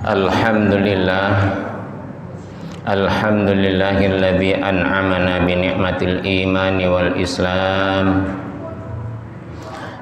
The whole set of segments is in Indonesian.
Alhamdulillah, alhamdulillahilladzi an'amana bi ni'matil imani wal islam.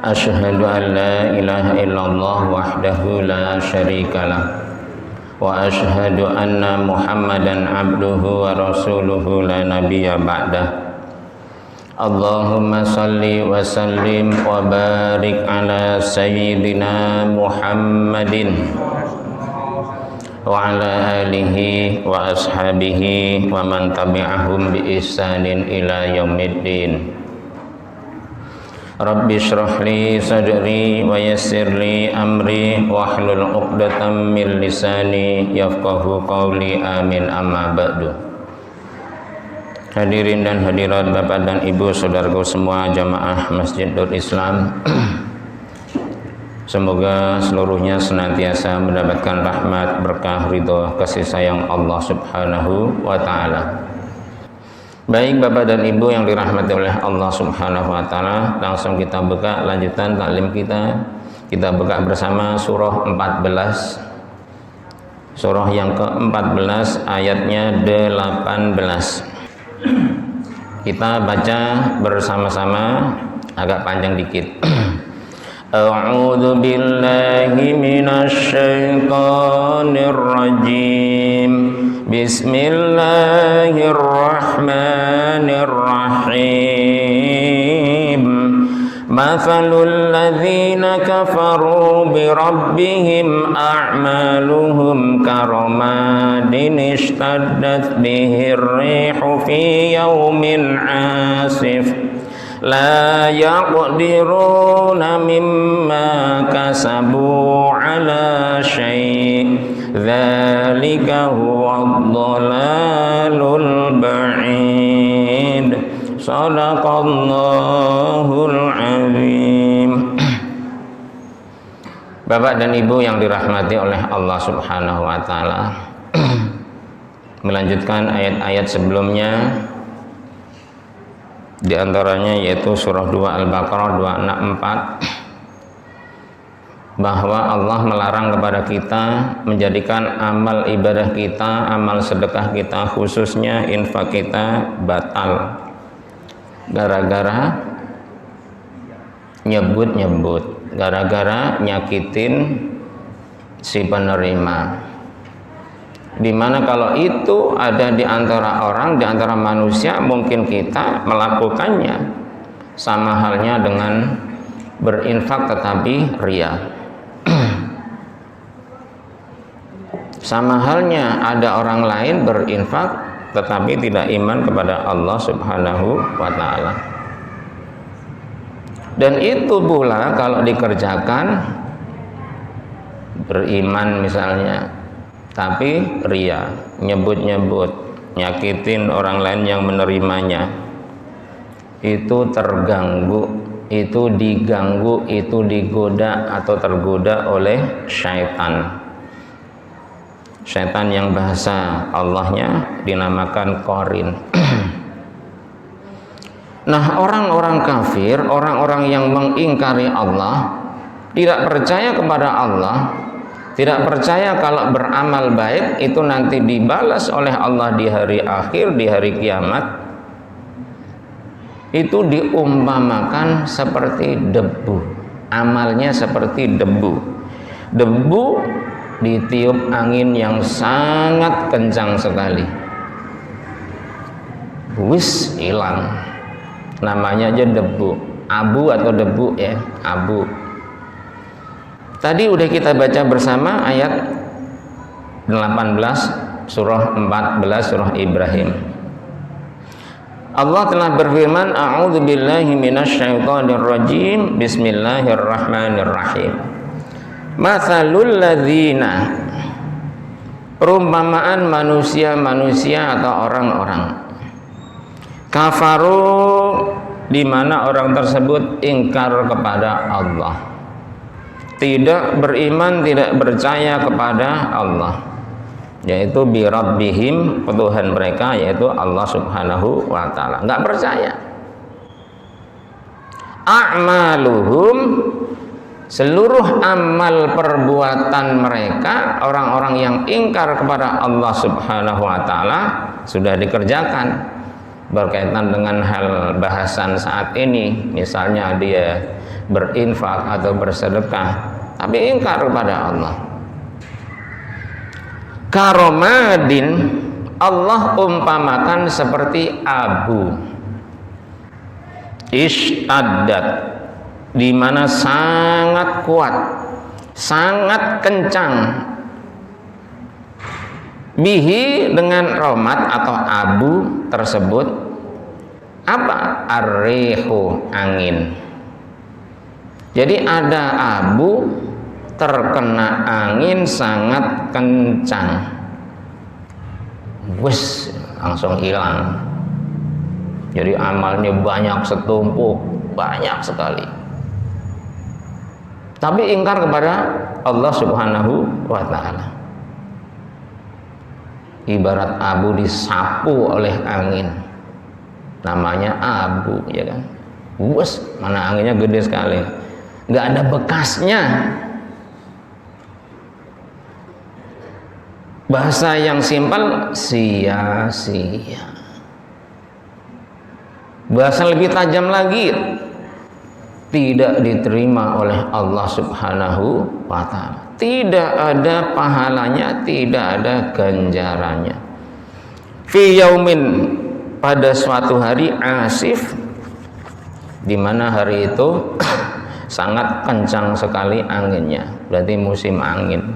Asyhadu an la ilaha illallah wahdahu la syarikalah wa asyhadu anna Muhammadan abduhu wa rasuluhu la nabiyya ba'dah. Allahumma salli wa sallim wa barik ala sayyidina Muhammadin wa ala alihi wa ashabihi wa man tabi'ahum bi ihsanin ila yaumiddin. Rabbi shrah li sadri wa yassir li amri wahlul 'uqdatam min lisani yafqahu qawli, amin, amma ba'du. Hadirin dan hadirat Bapak dan Ibu, saudaraku semua jamaah Masjid Nur Islam, semoga seluruhnya senantiasa mendapatkan rahmat, berkah, ridho, kasih sayang Allah Subhanahu wa ta'ala. Baik Bapak dan Ibu yang dirahmati oleh Allah Subhanahu wa ta'ala, langsung kita buka lanjutan taklim kita. Kita buka bersama surah 14, surah yang ke-14 ayatnya 18. Kita baca bersama-sama, agak panjang dikit. A'udzu billahi minasy syaithanir rajim. Bismillahirrahmanirrahim. Mathalul ladzina kafaru bi rabbihim a'maluhum karamadin ishtaddat bihir rihu fi yawmin 'asif la yaqdiruna mimma kasabu ala syai' dzalika huwad dhalalul ba'id. Shadaqallahul azim. Bapak dan Ibu yang dirahmati oleh Allah Subhanahu wa ta'ala, melanjutkan ayat-ayat sebelumnya, di antaranya yaitu surah 2 Al-Baqarah 264, bahwa Allah melarang kepada kita menjadikan amal ibadah kita, amal sedekah kita, khususnya infak kita batal gara-gara nyebut-nyebut, gara-gara nyakitin si penerima. Dimana kalau itu ada di antara orang, di antara manusia, mungkin kita melakukannya, sama halnya dengan berinfak tetapi ria. Sama halnya ada orang lain berinfak tetapi tidak iman kepada Allah Subhanahu wa ta'ala. Dan itu pula kalau dikerjakan beriman misalnya, tapi ria, nyebut-nyebut, nyakitin orang lain yang menerimanya, itu terganggu, itu diganggu, itu digoda atau tergoda oleh syaitan. Syaitan yang bahasa Allahnya dinamakan qarin. Nah, orang-orang kafir, orang-orang yang mengingkari Allah, tidak percaya kepada Allah, tidak percaya kalau beramal baik itu nanti dibalas oleh Allah di hari akhir, di hari kiamat, itu diumpamakan seperti debu. Amalnya seperti debu. Debu ditiup angin yang sangat kencang sekali, wis hilang. Namanya aja debu, abu atau debu ya, abu. Tadi udah kita baca bersama ayat 18 surah 14 surah Ibrahim. Allah telah berfirman, a'udzu billahi minasy syaithanir rajim, bismillahirrahmanirrahim. Mathalul ladzina, perumpamaan manusia-manusia atau orang-orang kafaru, di mana orang tersebut ingkar kepada Allah, tidak beriman, tidak percaya kepada Allah, yaitu bi rabbihim, Tuhan mereka yaitu Allah Subhanahu wa ta'ala, enggak percaya. A'maluhum, seluruh amal perbuatan mereka, orang-orang yang ingkar kepada Allah Subhanahu wa taala, sudah dikerjakan. Berkaitan dengan hal bahasan saat ini, misalnya dia berinfak atau bersedekah tapi ingkar kepada Allah. Karomadin, Allah umpamakan seperti abu istaddat, di mana sangat kuat, sangat kencang, bihi, dengan romat atau abu tersebut, apa? Ar-rihu, angin. Jadi ada abu terkena angin sangat kencang, wes, langsung hilang. Jadi amalnya banyak, setumpuk, banyak sekali, tapi ingkar kepada Allah Subhanahu wa ta'ala. Ibarat abu disapu oleh angin, namanya abu, ya kan? Wes, mana anginnya gede sekali, nggak ada bekasnya. Bahasa yang simpel, sia-sia. Bahasa lebih tajam lagi, tidak diterima oleh Allah Subhanahu wa ta'ala. Tidak ada pahalanya, tidak ada ganjarannya. Fi yaumin, pada suatu hari asif, di mana hari itu sangat kencang sekali anginnya, berarti musim angin.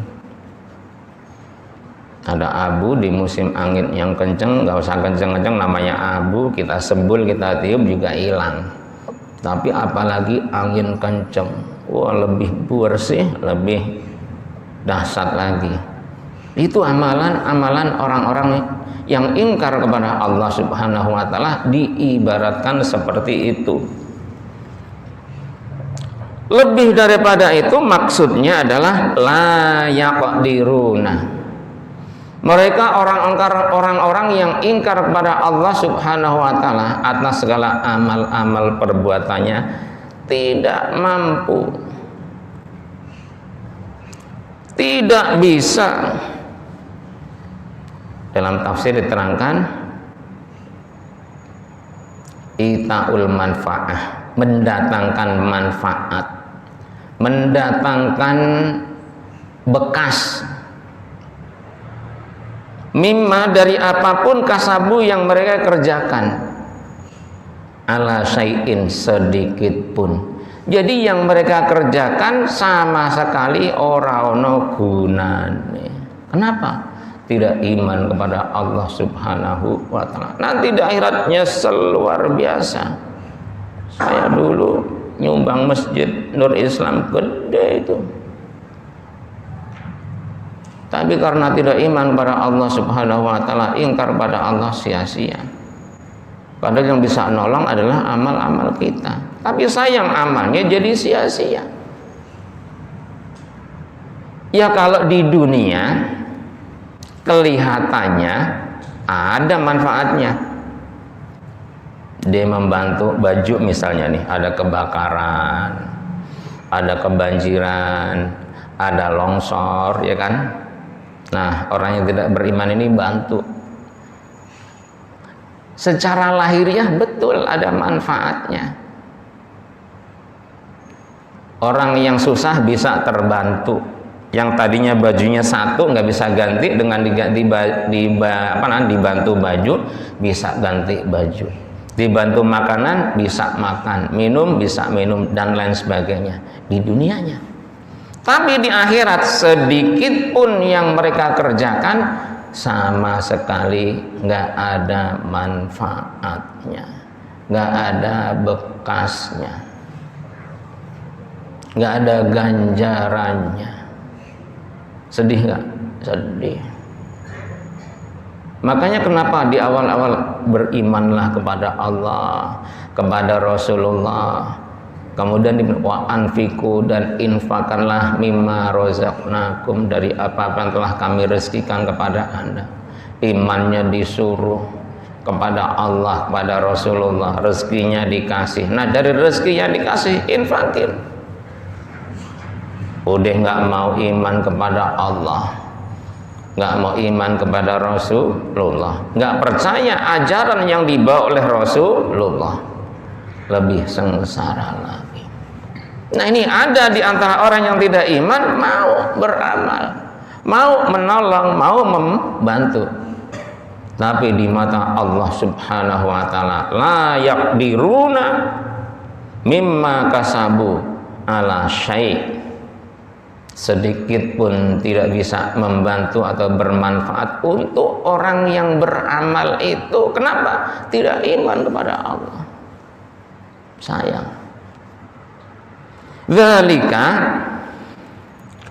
Ada abu di musim angin yang kencang, nggak usah kencang-kencang, namanya abu, kita sebul, kita tiup juga hilang. Tapi apalagi angin kencang, wah, lebih bersih, lebih dahsyat lagi. Itu amalan-amalan orang-orang yang ingkar kepada Allah Subhanahu wa ta'ala, diibaratkan seperti itu. Lebih daripada itu, maksudnya adalah la yaqdiruna. Mereka orang-orang yang ingkar kepada Allah Subhanahu wa ta'ala atas segala amal-amal perbuatannya, tidak mampu, tidak bisa. Dalam tafsir diterangkan, itaul manfaah, mendatangkan manfaat, mendatangkan bekas, mimma, dari apapun, kasabu, yang mereka kerjakan, ala syai'in, sedikit pun. Jadi yang mereka kerjakan sama sekali ora ono gunane. Kenapa? Tidak iman kepada Allah Subhanahu wa ta'ala. Nanti di akhiratnya seluar biasa. Saya dulu nyumbang masjid Nur Islam gede itu, tapi karena tidak iman pada Allah Subhanahu wa ta'ala, ingkar pada Allah, sia-sia. Padahal yang bisa nolong adalah amal-amal kita, tapi sayang amalnya jadi sia-sia. Ya kalau di dunia kelihatannya ada manfaatnya, dia membantu baju misalnya nih, ada kebakaran, ada kebanjiran, ada longsor, ya kan? Nah, orang yang tidak beriman ini bantu. Secara lahiriah betul ada manfaatnya. Orang yang susah bisa terbantu. Yang tadinya bajunya satu nggak bisa ganti, dengan dibantu baju bisa ganti baju. Dibantu makanan bisa makan, minum bisa minum, dan lain sebagainya di dunianya. Tapi di akhirat sedikit pun yang mereka kerjakan sama sekali nggak ada manfaatnya, nggak ada bekasnya, nggak ada ganjarannya. Sedih nggak? Sedih. Makanya kenapa di awal-awal berimanlah kepada Allah, kepada Rasulullah, kemudian wa anfiku, dan infakanlah mimma rozaqnakum, dari apa-apa yang telah kami rezekikan kepada Anda. Imannya disuruh kepada Allah, kepada Rasulullah, rezekinya dikasih. Nah, dari rezeki yang dikasih, infakin. udah nggak mau iman kepada Allah, nggak mau iman kepada Rasulullah, nggak percaya ajaran yang dibawa oleh Rasulullah, lebih sengsara lagi. Nah, ini ada di antara orang yang tidak iman mau beramal, mau menolong, mau membantu, tapi di mata Allah Subhanahu wa taala la yaqdiruna mimma kasabu ala syai', sedikit pun tidak bisa membantu atau bermanfaat untuk orang yang beramal itu. Kenapa? Tidak iman kepada Allah. Sayang. Dzalika,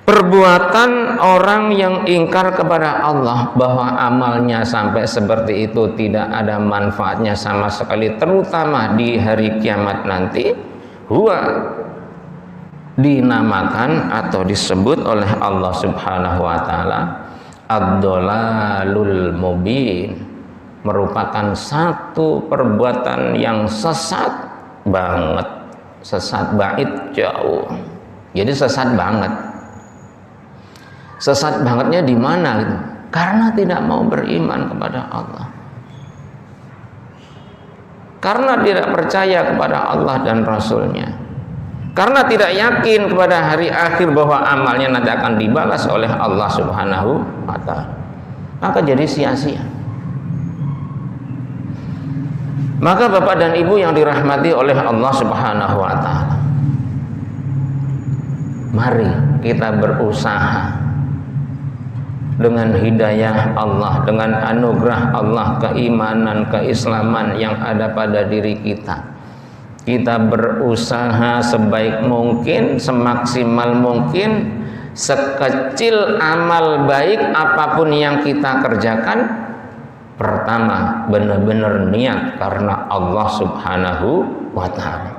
perbuatan orang yang ingkar kepada Allah bahwa amalnya sampai seperti itu tidak ada manfaatnya sama sekali, terutama di hari kiamat nanti, huwa dinamakan atau disebut oleh Allah Subhanahu wa taala ad-dhalalul mubin, merupakan satu perbuatan yang sesat banget, sesat bait jauh. Jadi sesat banget. Sesat bangetnya di mana gitu? Karena tidak mau beriman kepada Allah. Karena tidak percaya kepada Allah dan Rasulnya. Karena tidak yakin kepada hari akhir bahwa amalnya nanti akan dibalas oleh Allah Subhanahu wa ta'ala. Maka jadi sia-sia. Maka Bapak dan Ibu yang dirahmati oleh Allah Subhanahu wa ta'ala, mari kita berusaha dengan hidayah Allah, dengan anugerah Allah, keimanan, keislaman yang ada pada diri kita. Kita berusaha sebaik mungkin, semaksimal mungkin, sekecil amal baik apapun yang kita kerjakan, pertama benar-benar niat karena Allah Subhanahu wa ta'ala.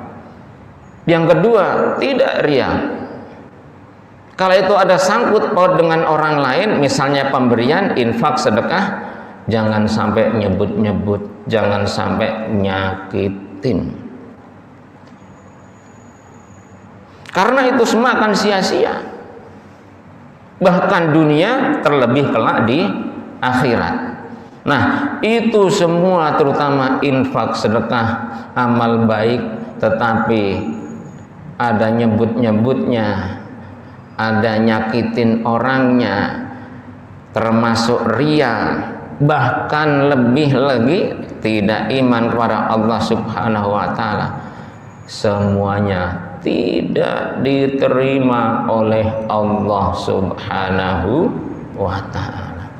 Yang kedua, tidak riya. Kalau itu ada sangkut paut dengan orang lain, misalnya pemberian, infak, sedekah, jangan sampai nyebut-nyebut, jangan sampai nyakitin. Karena itu semua akan sia-sia. Bahkan dunia, terlebih kelak di akhirat. Nah, itu semua terutama infak, sedekah, amal baik, tetapi ada nyebut-nyebutnya, ada nyakitin orangnya, termasuk riya, bahkan lebih lagi tidak iman kepada Allah Subhanahu wa ta'ala, semuanya tidak diterima oleh Allah Subhanahu wa ta'ala.